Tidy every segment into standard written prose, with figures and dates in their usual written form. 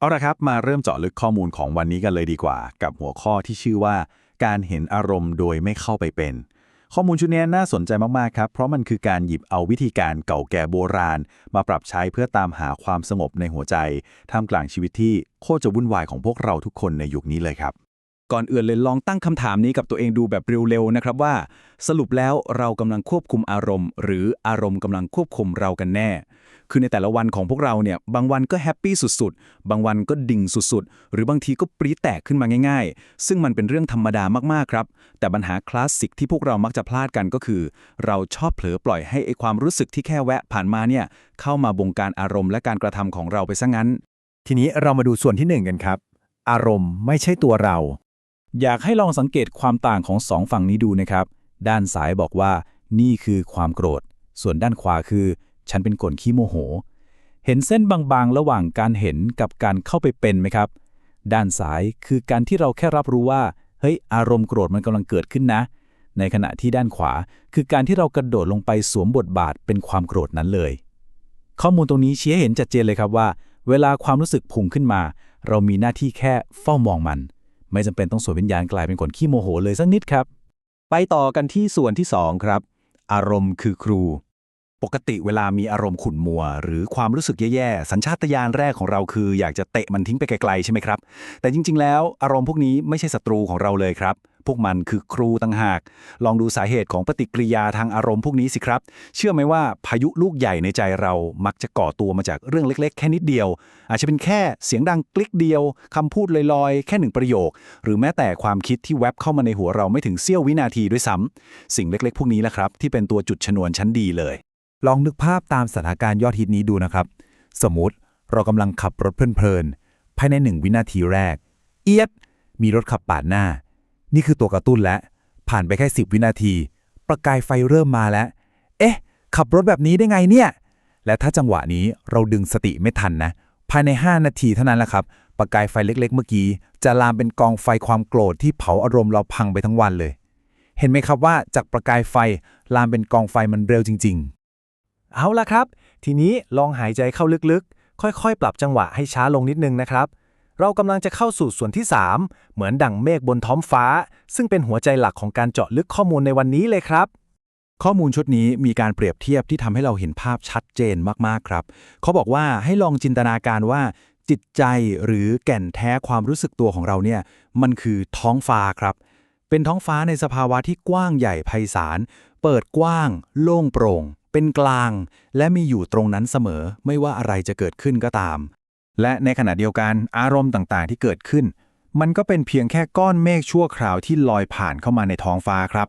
เอาละครับมาเริ่มเจาะลึกข้อมูลของวันนี้กันเลยดีกว่ากับหัวข้อที่ชื่อว่าการเห็นอารมณ์โดยไม่เข้าไปเป็นข้อมูลชุดนี้น่าสนใจมากๆครับเพราะมันคือการหยิบเอาวิธีการเก่าแก่โบราณมาปรับใช้เพื่อตามหาความสงบในหัวใจท่ามกลางชีวิตที่โคตรจะวุ่นวายของพวกเราทุกคนในยุคนี้เลยครับก่อนอื่นเลยลองตั้งคำถามนี้กับตัวเองดูแบบเร็วๆนะครับว่าสรุปแล้วเรากำลังควบคุมอารมณ์หรืออารมณ์กำลังควบคุมเรากันแน่คือในแต่ละวันของพวกเราเนี่ยบางวันก็แฮปปี้สุดๆบางวันก็ดิ่งสุดๆหรือบางทีก็ปรี๊ดแตกขึ้นมาง่ายๆซึ่งมันเป็นเรื่องธรรมดามากๆครับแต่ปัญหาคลาสสิกที่พวกเรามักจะพลาดกันก็คือเราชอบเผลอปล่อยให้ไอ้ความรู้สึกที่แค่แวะผ่านมาเนี่ยเข้ามาบงการอารมณ์และการกระทำของเราไปซะงั้นทีนี้เรามาดูส่วนที่1กันครับอารมณ์ไม่ใช่ตัวเราอยากให้ลองสังเกตความต่างของสองฝั่งนี้ดูนะครับด้านซ้ายบอกว่านี่คือความโกรธส่วนด้านขวาคือฉันเป็นคนขี้โมโหเห็นเส้นบางๆระหว่างการเห็นกับการเข้าไปเป็นไหมครับด้านซ้ายคือการที่เราแค่รับรู้ว่าเฮ้ยอารมณ์โกรธมันกำลังเกิดขึ้นนะในขณะที่ด้านขวาคือการที่เรากระโดดลงไปสวมบทบาทเป็นความโกรธนั้นเลยข้อมูลตรงนี้ชี้ให้เห็นชัดเจนเลยครับว่าเวลาความรู้สึกพุ่งขึ้นมาเรามีหน้าที่แค่เฝ้ามองมันไม่จำเป็นต้องสวมวิญญาณกลายเป็นคนขี้โมโหเลยสักนิดครับไปต่อกันที่ส่วนที่2ครับอารมณ์คือครูปกติเวลามีอารมณ์ขุ่นมัวหรือความรู้สึกแย่ๆสัญชาตญาณแรกของเราคืออยากจะเตะมันทิ้งไปไกลๆใช่ไหมครับแต่จริงๆแล้วอารมณ์พวกนี้ไม่ใช่ศัตรูของเราเลยครับพวกมันคือครูต่างหากลองดูสาเหตุของปฏิกิริยาทางอารมณ์พวกนี้สิครับเชื่อไหมว่าพายุลูกใหญ่ในใจเรามักจะก่อตัวมาจากเรื่องเล็กๆแค่นิดเดียวอาจจะเป็นแค่เสียงดังกลิกเดียวคำพูดลอยๆแค่1ประโยคหรือแม้แต่ความคิดที่แวบเข้ามาในหัวเราไม่ถึงเสี้ยววินาทีด้วยซ้ำสิ่งเล็กๆพวกนี้แหละครับที่เป็นตัวจุดชนวนชั้นดีเลยลองนึกภาพตามสถานการณ์ยอดฮิตนี้ดูนะครับสมมุติเรากำลังขับรถเพลินๆภายใน1วินาทีแรกเอียดมีรถขับปาดหน้านี่คือตัวกระตุ้นแล้วผ่านไปแค่10วินาทีประกายไฟเริ่มมาแล้วเอ๊ะขับรถแบบนี้ได้ไงเนี่ยและถ้าจังหวะนี้เราดึงสติไม่ทันนะภายใน5นาทีเท่านั้นแหละครับประกายไฟเล็กๆเมื่อกี้จะลามเป็นกองไฟความโกรธที่เผาอารมณ์เราพังไปทั้งวันเลยเห็นไหมครับว่าจากประกายไฟลามเป็นกองไฟมันเร็วจริงๆเอาล่ะครับทีนี้ลองหายใจเข้าลึกๆค่อยๆปรับจังหวะให้ช้าลงนิดนึงนะครับเรากำลังจะเข้าสู่ส่วนที่3เหมือนดั่งเมฆบนท้องฟ้าซึ่งเป็นหัวใจหลักของการเจาะลึกข้อมูลในวันนี้เลยครับข้อมูลชุดนี้มีการเปรียบเทียบที่ทำให้เราเห็นภาพชัดเจนมากๆครับเขาบอกว่าให้ลองจินตนาการว่าจิตใจหรือแก่นแท้ความรู้สึกตัวของเราเนี่ยมันคือท้องฟ้าครับเป็นท้องฟ้าในสภาวะที่กว้างใหญ่ไพศาลเปิดกว้างโล่งโปร่งเป็นกลางและมีอยู่ตรงนั้นเสมอไม่ว่าอะไรจะเกิดขึ้นก็ตามและในขณะเดียวกันอารมณ์ต่างๆที่เกิดขึ้นมันก็เป็นเพียงแค่ก้อนเมฆชั่วคราวที่ลอยผ่านเข้ามาในท้องฟ้าครับ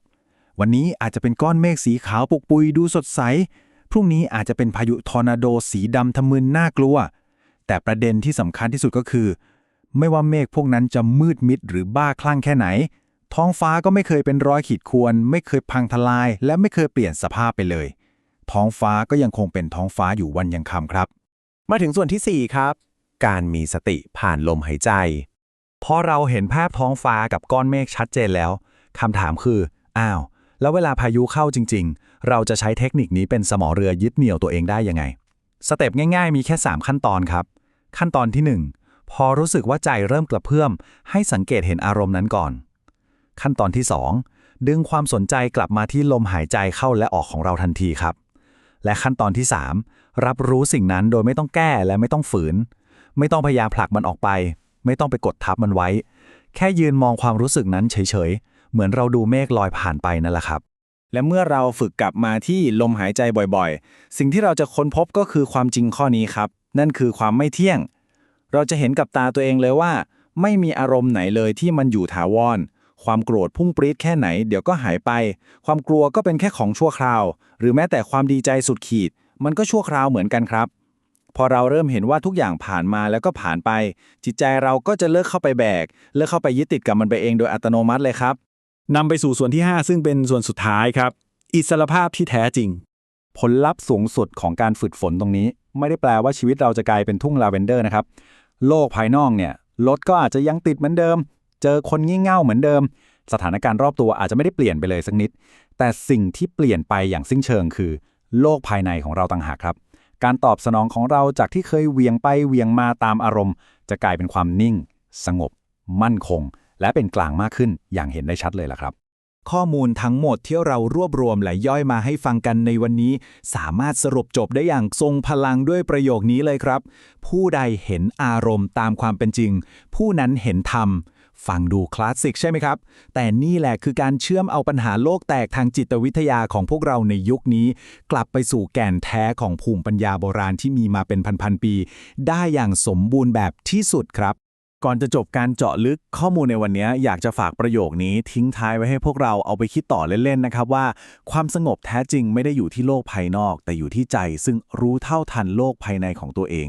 วันนี้อาจจะเป็นก้อนเมฆสีขาวปุกปุยดูสดใสพรุ่งนี้อาจจะเป็นพายุทอร์นาโดสีดำทะมึนน่ากลัวแต่ประเด็นที่สำคัญที่สุดก็คือไม่ว่าเมฆพวกนั้นจะมืดมิดหรือบ้าคลั่งแค่ไหนท้องฟ้าก็ไม่เคยเป็นรอยขีดข่วนไม่เคยพังทลายและไม่เคยเปลี่ยนสภาพไปเลยท้องฟ้าก็ยังคงเป็นท้องฟ้าอยู่วันยังค่ำครับมาถึงส่วนที่4ครับการมีสติผ่านลมหายใจพอเราเห็นภาพท้องฟ้ากับก้อนเมฆชัดเจนแล้วคำถามคืออ้าวแล้วเวลาพายุเข้าจริงๆเราจะใช้เทคนิคนี้เป็นสมอเรือยึดเหนี่ยวตัวเองได้ยังไงสเต็ปง่ายๆมีแค่3ขั้นตอนครับขั้นตอนที่1พอรู้สึกว่าใจเริ่มกระเพื่อมให้สังเกตเห็นอารมณ์นั้นก่อนขั้นตอนที่2ดึงความสนใจกลับมาที่ลมหายใจเข้าและออกของเราทันทีครับและขั้นตอนที่3รับรู้สิ่งนั้นโดยไม่ต้องแก้และไม่ต้องฝืนไม่ต้องพยายามผลักมันออกไปไม่ต้องไปกดทับมันไว้แค่ยืนมองความรู้สึกนั้นเฉยๆเหมือนเราดูเมฆลอยผ่านไปนั่นแหละครับและเมื่อเราฝึกกลับมาที่ลมหายใจบ่อยๆสิ่งที่เราจะค้นพบก็คือความจริงข้อนี้ครับนั่นคือความไม่เที่ยงเราจะเห็นกับตาตัวเองเลยว่าไม่มีอารมณ์ไหนเลยที่มันอยู่ถาวรความโกรธพุ่งปรี๊ดแค่ไหนเดี๋ยวก็หายไปความกลัวก็เป็นแค่ของชั่วคราวหรือแม้แต่ความดีใจสุดขีดมันก็ชั่วคราวเหมือนกันครับพอเราเริ่มเห็นว่าทุกอย่างผ่านมาแล้วก็ผ่านไปจิตใจเราก็จะเลิกเข้าไปแบกเลิกเข้าไปยึดติดกับมันไปเองโดยอัตโนมัติเลยครับนำไปสู่ส่วนที่5ซึ่งเป็นส่วนสุดท้ายครับอิสรภาพที่แท้จริงผลลัพธ์สูงสุดของการฝึกฝนตรงนี้ไม่ได้แปลว่าชีวิตเราจะกลายเป็นทุ่งลาเวนเดอร์นะครับโลกภายนอกเนี่ยรถก็อาจจะยังติดเหมือนเดิมเจอคนงี่เง่าเหมือนเดิมสถานการณ์รอบตัวอาจจะไม่ได้เปลี่ยนไปเลยสักนิดแต่สิ่งที่เปลี่ยนไปอย่างสิ้นเชิงคือโลกภายในของเราต่างหากครับ การตอบสนองของเราจากที่เคยเหวี่ยงไปเหวี่ยงมาตามอารมณ์จะกลายเป็นความนิ่ง สงบ มั่นคง และเป็นกลางมากขึ้นอย่างเห็นได้ชัดเลยล่ะครับ ข้อมูลทั้งหมดที่เรารวบรวมและย่อยมาให้ฟังกันในวันนี้ สามารถสรุปจบได้อย่างทรงพลังด้วยประโยคนี้เลยครับ ผู้ใดเห็นอารมณ์ตามความเป็นจริง ผู้นั้นเห็นธรรม ฟังดูคลาสสิกใช่ไหมครับ แต่นี่แหละคือการเชื่อมเอาปัญหาโลกแตกทางจิตวิทยาของพวกเราในยุคนี้ กลับไปสู่แก่นแท้ของภูมิปัญญาโบราณที่มีมาเป็นพันๆปี ได้อย่างสมบูรณ์แบบที่สุดครับ ก่อนจะจบการเจาะลึกข้อมูลในวันนี้อยากจะฝากประโยคนี้ทิ้งท้ายไว้ให้พวกเราเอาไปคิดต่อเล่นๆนะครับว่าความสงบแท้จริงไม่ได้อยู่ที่โลกภายนอก แต่อยู่ที่ใจซึ่งรู้เท่าทันโลกภายในของตัวเอง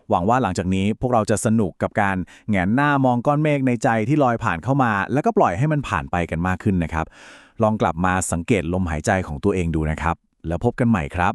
หวังว่าหลังจากนี้พวกเราจะสนุกกับการแหงนหน้ามองก้อนเมฆในใจที่ลอยผ่านเข้ามาแล้วก็ปล่อยให้มันผ่านไปกันมากขึ้นนะครับลองกลับมาสังเกตลมหายใจของตัวเองดูนะครับแล้วพบกันใหม่ครับ